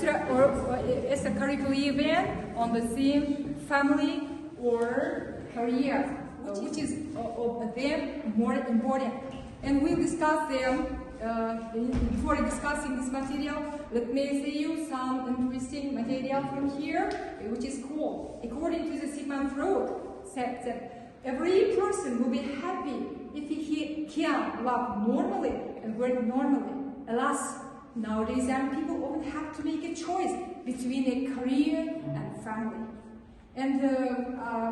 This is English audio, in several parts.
extracurricular event on the theme family or career, which is of them more important. And we'll discuss them. Before discussing this material, let me say you some interesting material from here, which is cool. According to the Sigmund Freud, said that every person will be happy if he can love normally and work normally. Alas, nowadays young people often have to make a choice between a career and family. And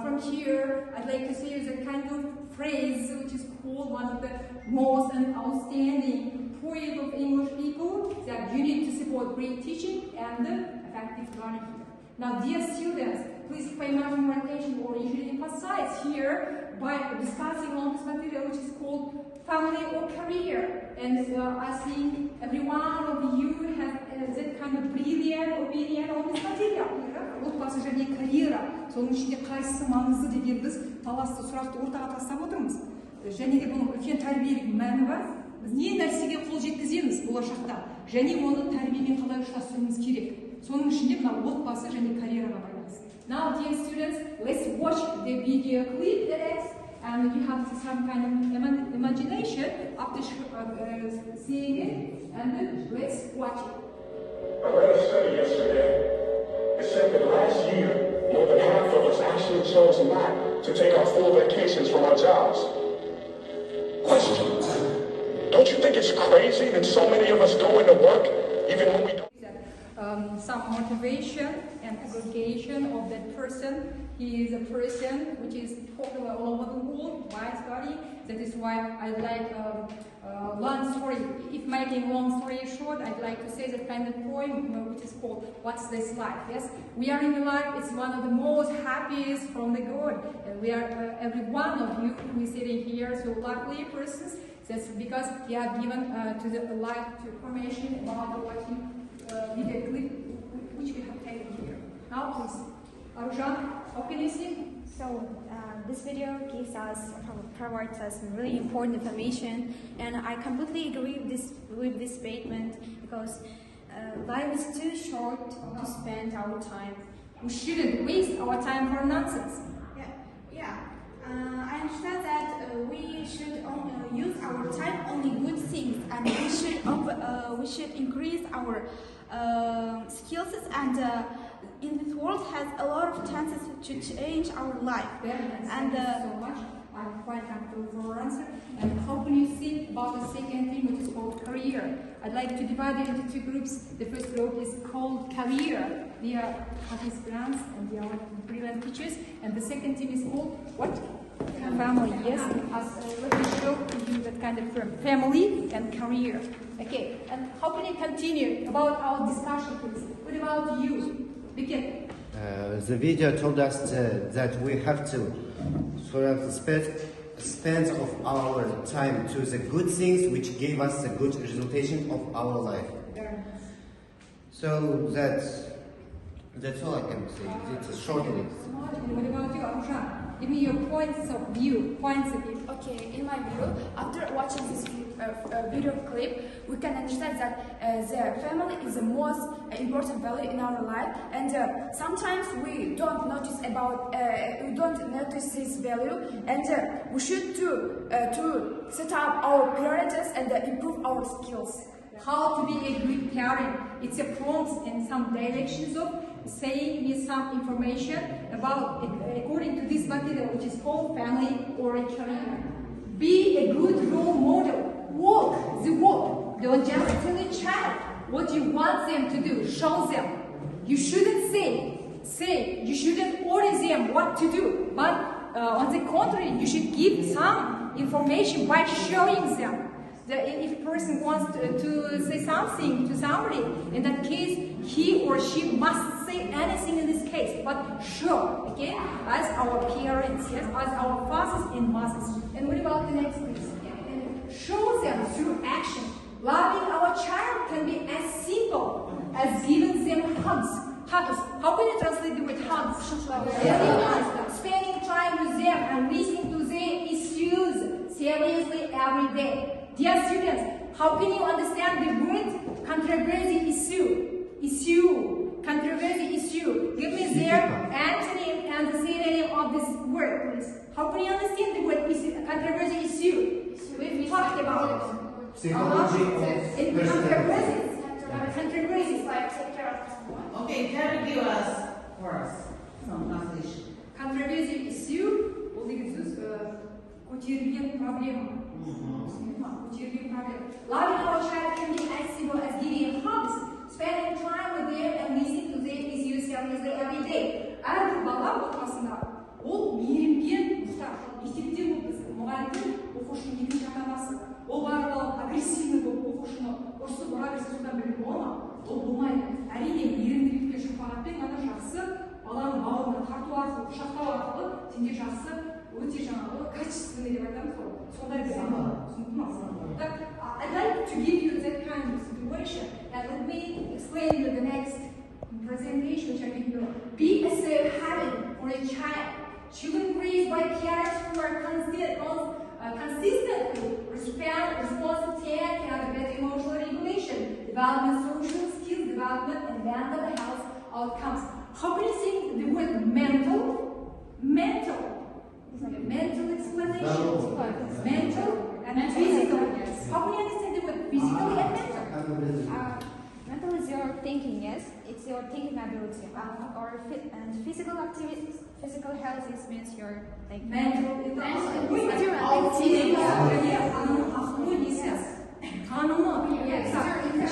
from here, I'd like to say the kind of phrase which is called one of the most outstanding poet of English people, that you need to support great teaching and effective learning here. Now, dear students, please pay much more attention, or you should emphasize here by discussing on this material which is called family or career. And I think every one of you has that kind of brilliant opinion on this material. Отбасы және карьера, соның ішінде қайсысы маңызды деген біз таласты сұрақты ортаға тастап отырмыз. Және де бұның үлкен тәрбиелік мәні бар. Біз не нәрсеге қол жеткіземіз болашақта, және оны тәрбиемен қалай ұштастыруымыз керек. Соның ішінде мына отбасы және карьераға байланысты. Now, dear students, let's watch the video clip and you have some kind of imagination after seeing it, and let's watch it. I read a study yesterday. It said that last year, more than half of us actually chose not to take our full vacations from our jobs. Question: don't you think it's crazy that so many of us go into work even when we don't? Some motivation and aggregation of that person. He is a person which is popular all over the world by study. That is why I like long story. If making long story short, I'd like to say that kind of poem which is called "What's This Life?" Yes, we are in the life. It's one of the most happiest from the God. And we are every one of you who is sitting here, so luckily persons. That's because you have given to the life to information about watching video clip which we have taken here. Now, please, Arjan, how can you see? So this video provides us really important information, and I completely agree with this statement, because life is too short to spend our time. We shouldn't waste our time for nonsense. I understand that we should use our time only good things, and we should increase our skills, and in this world has a lot of chances to change our life. Thank you so much. I'm quite thankful for your answer. And how can you think about the second thing, which is called career? I'd like to divide it into two groups. The first group is called career. They are participants and they are brilliant teachers. And the second team is called what? Family. Yes. Let me show you that kind of term: family and career. Okay. And how can you continue about our discussion, please? What about you? Begin. The video told us that we have to spend of our time to the good things which gave us the good resultation of our life. So that's all I can say. It's a short list. What about you, Arjan? Give me your points of view. Okay, in my view, after watching this video clip, we can understand that the family is the most important value in our life, and sometimes we don't notice this value, and we should to set up our priorities and improve our skills. How to be a good parent? It's a prompt and some directions of saying me some information about, according to this material, which is called family or a career. Be a good role model. Walk the walk. Don't just tell a child what you want them to do. Show them. You shouldn't say. You shouldn't order them what to do. But on the contrary, you should give some information by showing them. If a person wants to say something to somebody, in that case, he or she must say anything in this case, but sure, okay, as our parents, yes, as our fathers and mothers. And what about the next piece? Show them through action. Loving our child can be as simple as giving them hugs. Hugs. How can you translate the word hugs? Spending time with them and listening to their issues seriously every day. Dear students, how can you understand the word controversy issue? word, please. How can you understand the word controversial issue? We talked about it. Psychology of personality. Controversy. Okay, can you give us for us some translation? Controversial issue, ол деген сөз көтерілген проблема. Көтерілген проблема. Loving our child can be as simple as giving hugs, spending time with them and listening to their issues every day. Әрбір бала отбасында ол мейірімге мұқтаж. Мектепте ол біз мұғалім оқушының екінші ата-анасы. Ол барлығы агрессивный болып оқушыны ұрсып агрессивтен біліп бола ма? Ол болмайды. Әрине мейірімділікпен шапағатпен ғана жақсы баланы бауырына тарту арқылы, құшақтау арқылы сенде жақсы өте жаңағы качественный деп айтамыз ғой. Сондай бір түсінікті ма? I'd like to give you that kind of situation, and let me explain you the next presentation which I give you. Be a safe haven for a child. Children raised by parents who are consistently responsive, can have a better emotional regulation, development, social skills development, and mental health outcomes. How can you think the word mental? Mental. Mental explanation. Mental and physical. Yes. How can you understand the word physically and mental? Mental is your thinking, yes? It's your thinking ability. And physical activities, physical health means your like mental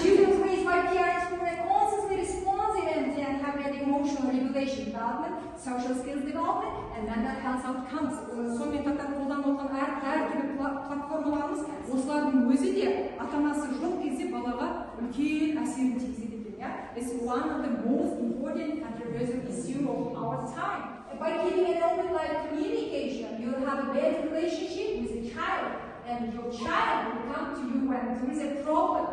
Children raised by parents who are constantly responsive and have an emotional regulation development, social skills development, and mental health outcomes. Сонымен қатар қолданып отырған әртүрлі платформаларымыз осылардың өзі де ата-анасы жоқ кезде балаға үлкен әсерін тигізеді екен. It's one of the most important controversial issue of our time. By keeping an open line of communication, you will have a better relationship with the child, and your child will come to you when there is a problem.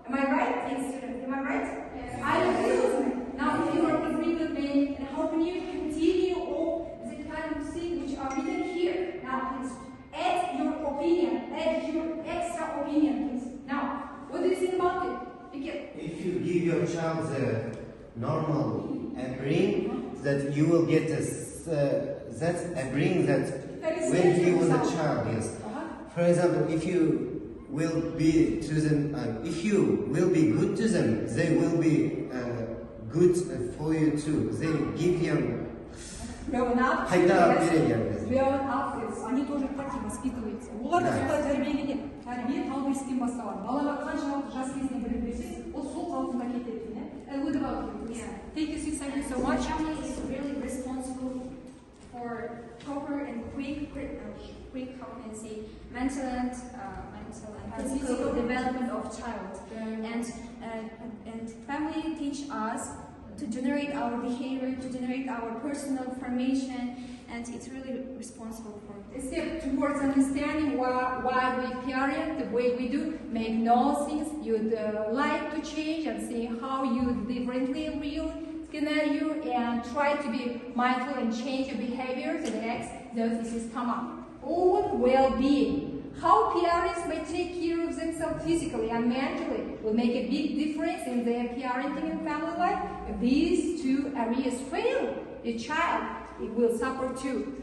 Am I right? Yes, student. Am I right? Yes. I agree with me. Now, if you are agreeing with me, and how can you continue all the kind of things which are written here? Now, please add your opinion, add your extra opinion, please. Now, what do you think about it? If you give your child the normal upbringing, that you will get that upbringing that when he was a child, yes. For example, if you will be to them, if you will be good to them, they will be good for you too. They give him. Growing up, они тоже так и воспитываются. Олар солай тәрбиеленеді. Тәрбие талды істен басталады. Балаға қаншалықты жас кезінен білім берсеңіз, ол сол қалпында кетеді. And what about you? Thank you so much. Family is really responsible for proper and quick, how can I say, mental and physical development of child. And family teach us to generate our behavior, to generate our personal formation, and it's really responsible for a step towards understanding why we parent the way we do, make no things you'd like to change, and see how you differently in real scenario, and try to be mindful and change your behavior to the next those issues come up. Own well-being. How parents may take care of themselves physically and mentally will make a big difference in their parenting and family life. If these two areas fail, the child will suffer too.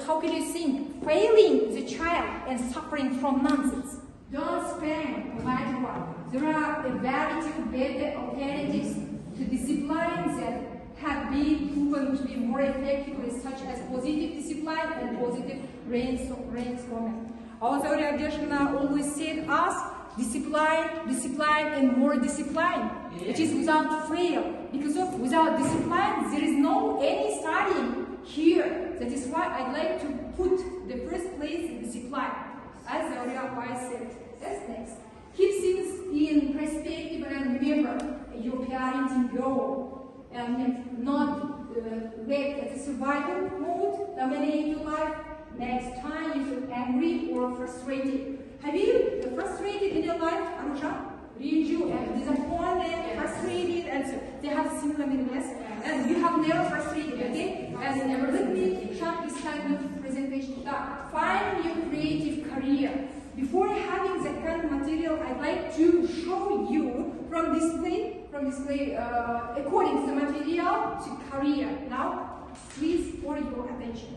How can you think failing the child and suffering from nonsense? Don't spend no matter what. There are a variety of better alternatives to discipline that have been proven to be more effective, such as positive discipline and positive reinforcement. Also, Abdrash always said us discipline, and more discipline, which is without fail. Because of without discipline, there is no any studying here. That is why I'd like to put the first place in discipline. As the Rabbi said, that's next. Keep things in perspective and remember your parenting goal, and not let the survival mode dominate your life. Next time you feel angry or frustrated. Have you frustrated in your life, Arusha? You have disappointed, frustrated, and so they have similar meanings. And you have never frustrated, okay? And let me shut this kind of presentation. Find your creative career. Before having that kind of material, I'd like to show you from display according to the material to career. Now, Please, for your attention.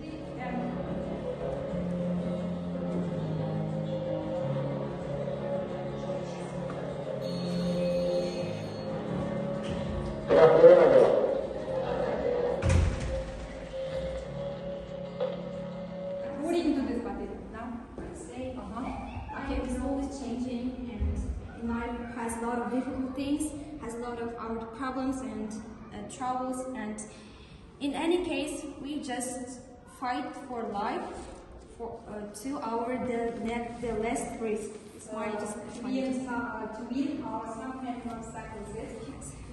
According to this material, now Say, life is always changing, and life has a lot of difficulties, has a lot of our problems and troubles, and in any case, we just fight for life, for to our the last risk. So I just to win some kind of obstacles, yes,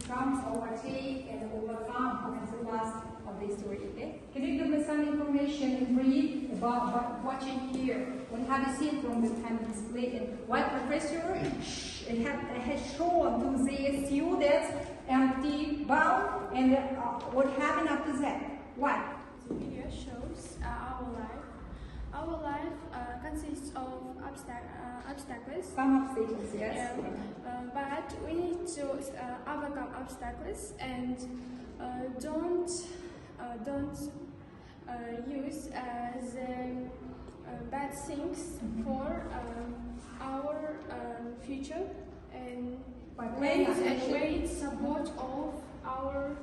comes overtake and overcome as the last of the story. Okay, can you give me some information in brief about watching here? What have you seen from the kind of display, and what professor has shown to the students empty bowl, and what happened after that? What? The video shows our life. Our life consists of obstacles. Some obstacles, yes. But we need to overcome obstacles and don't use the bad things for our future, and wait support of our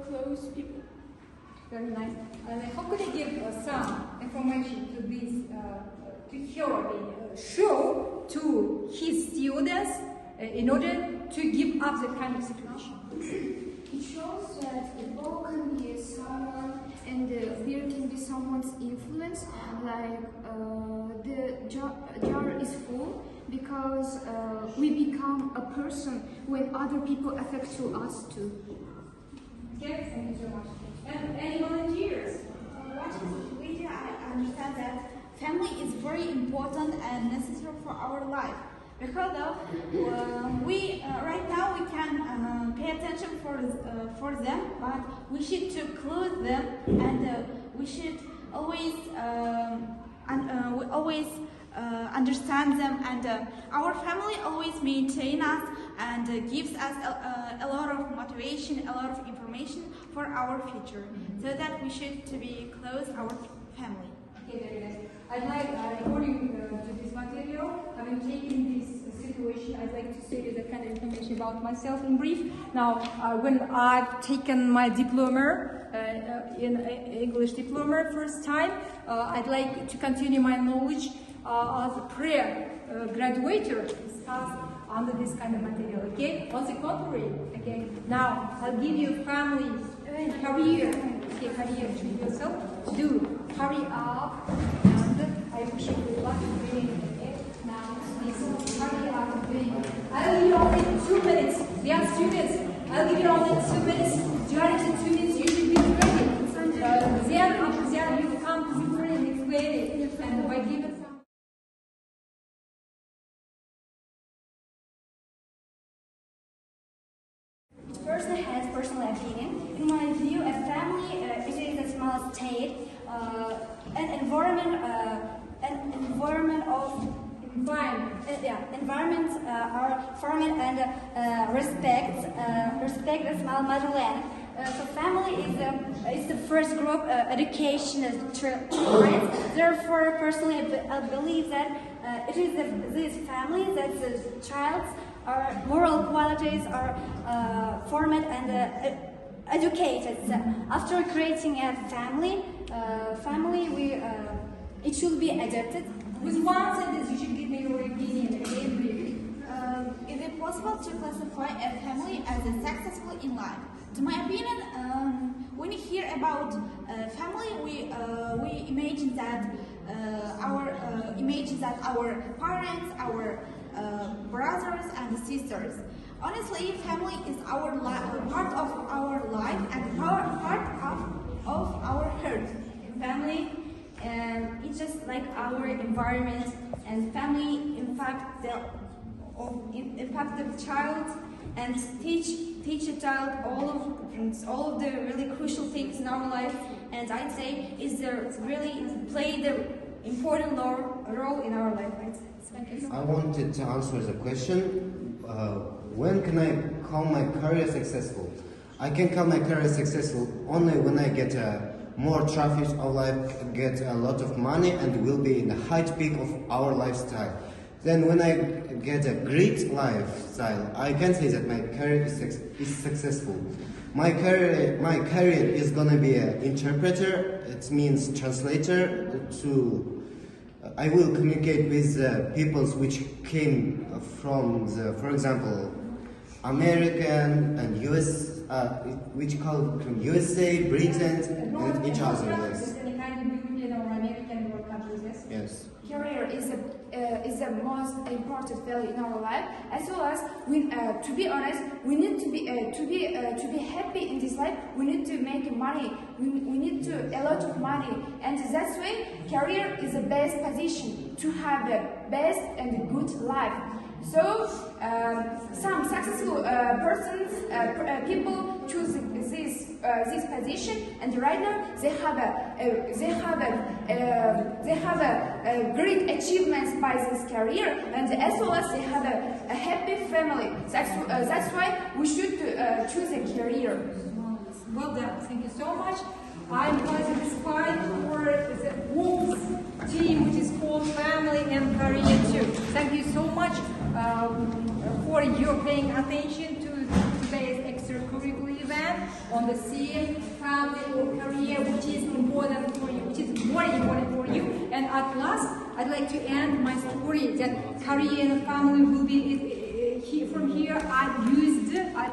close people. Very nice. How could I give some information to this, to her, show to his students in order to give up the kind of situation? it shows that the ball can be someone, and there can be someone's influence, like the jar is full because we become a person when other people affect to us too. Okay, thank you so much. And any volunteers? Watching this video, I understand that family is very important and necessary for our life. Because we right now we can pay attention for them, but we should to clothe them, and we should always understand them, and our family always maintain us and gives us a lot of motivation, a lot of information for our future, so that we should to be close our family. Okay, very nice. I'd like, according to this material, having taken this situation, I'd like to say the kind of information about myself in brief. Now, when I've taken my diploma, in English diploma first time, I'd like to continue my knowledge as a pre-graduator discussed under this kind of material, okay? On the contrary, okay? Now, I'll give you family, career, okay, career to yourself. Do hurry up, and I wish you good luck in doing it, okay? Now, please hurry up and doing it. I'll give you only 2 minutes. Dear students, I'll give you only 2 minutes. During the 2 minutes, you should be ready. Then, after that, you come to the board and explain it, and by giving some. person has personal opinion. In my view, a family it is a small state, an environment are formed and respect a small motherland. So family is the first group education of children. Therefore, personally, I believe that it is this family that the child's moral qualities are formed and educated. So after creating a family, it should be adapted. With one sentence, you should give me your opinion. Is it possible to classify a family as a successful in life? To my opinion, when we hear about family, we imagine that our parents, our brothers and sisters. Honestly, family is our part of our life and part of our heart. Family, and it's just like our environment, and family impact the child and teach a child all of the really crucial things in our life, and I'd say is really play the important role in our life. I wanted to answer the question, when can I call my career successful? I can call my career successful only when I get more traffic of life, get a lot of money, and will be in the high peak of our lifestyle. Then when I get a great lifestyle, I can say that my career is successful. My career is gonna be an interpreter. It means translator. I will communicate with peoples which came from for example, American and US, which come from USA, Britain, and each other. Yes. Any kind of European or American or countries, yes? Yes. Career is the most important value in our life. As well as, to be honest, we need to be happy in this life. We need to make money. We need a lot of money, and that's why career is the best position to have the best and good life. So some successful people choose this position, and right now they have a great achievements by this career, and as well as they have a happy family. That's why we should choose a career. Well done. Thank you so much. I'm quite satisfied for the whole team, which is called Family and Career too. Thank you so much for your paying attention to today's extracurricular event on the theme Family or Career, which is important for you, which is more important for you. And at last, I'd like to end my story that career and family will be. From here, I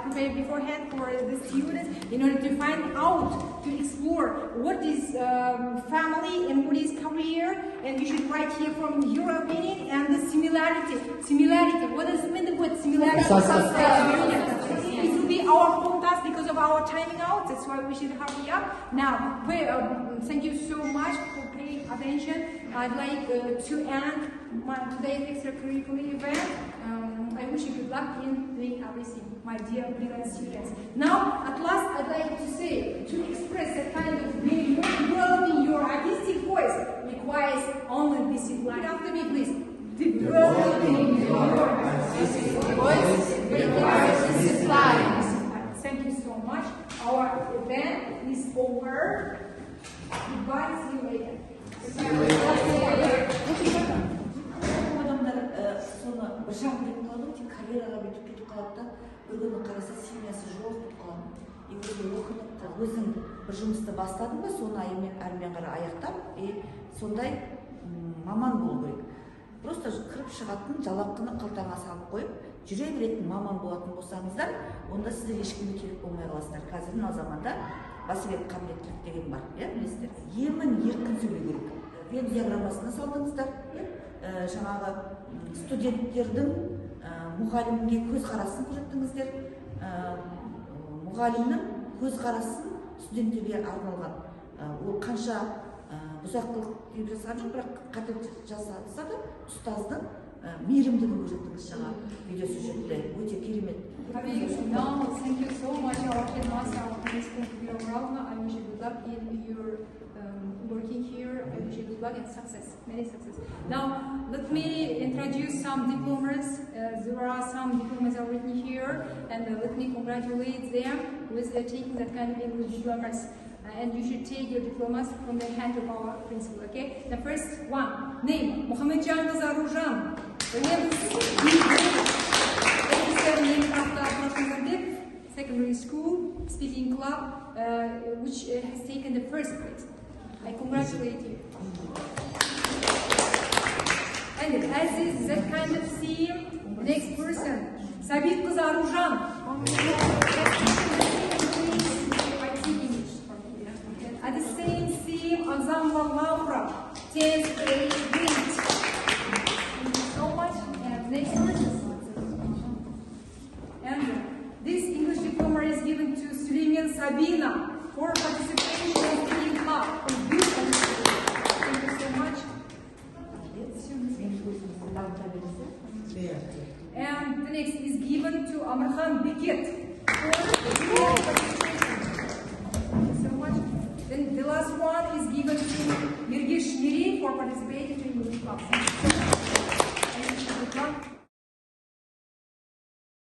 prepared beforehand for the students in order to find out, to explore what is family and what is career, and you should write here from your opinion and the similarity. What does it mean, the word similarity? It will be our home task because of our timing out. That's why we should hurry up. Now, thank you so much for paying attention. I'd like to end today's extracurricular event. I wish you good luck in doing everything, my dear brilliant students. Now, at last, I'd like to say, to express a kind of developing your artistic voice requires only discipline. After me, please. Developing your artistic voice requires discipline. Thank you so much. Our event is over. Goodbye. See you later. Соны бір жақ біліп қалдым, тек карьераға бүйтіп кетіп қалады да, бір күні қараса семьясы жоқ болып қалдым. Өзім оқынып, өзім бір жұмысты бастадым ба, соны әрмен қарай аяқтап, сондай маман болу керек. Просто кіріп шығатын жалақыны қалтаңа салып қойып, жүре беретін маман болатын болсаңыздар, онда сіздер ешкімге керек болмай қаласыздар. Қазір мына заманда бәсекеге қабілеттілік деген бар, білесіздер. Емін еркін сөйлеу керек. Вен диаграммасына салдыңыздар, жаңағы студенттердің мұғалімге көз қарасын көрсеттіңіздер, мұғалімнің көз қарасын студенттерге арналған. Ол қанша бұзақылық деп жасаған жоқ, бірақ қателік жасаса да ұстаздың мейірімдігін көрсеттіңіз жаңа видеосюжетте. Өте керемет. Thank you so much, our headmaster, our principal, Gulmira Oralovga. I wish you good luck in your working here. I wish you good luck and success, many success. Now, let me introduce some diplomas. There are some diplomas are written here, and let me congratulate them with taking that kind of English diplomas. And you should take your diplomas from the hand of our principal, okay? The first one, name, Muhammadjan Nazarjan. The name is 87 named after Abdrash Nazarbekov, secondary school, speaking club, which has taken the first place. I congratulate you. And as is that kind of theme, next person, Sabit Aruzhan. At the same theme, Ensemble Laura, 10th grade grade. Thank you so much. And next person. And this English diploma is given to Suleiman Sabina for participation in the club. Thank you so much. And the next is given to Amarhan Biket for participation. Thank you so much. Then the last one is given to Mirgish Miri for participating in the English club.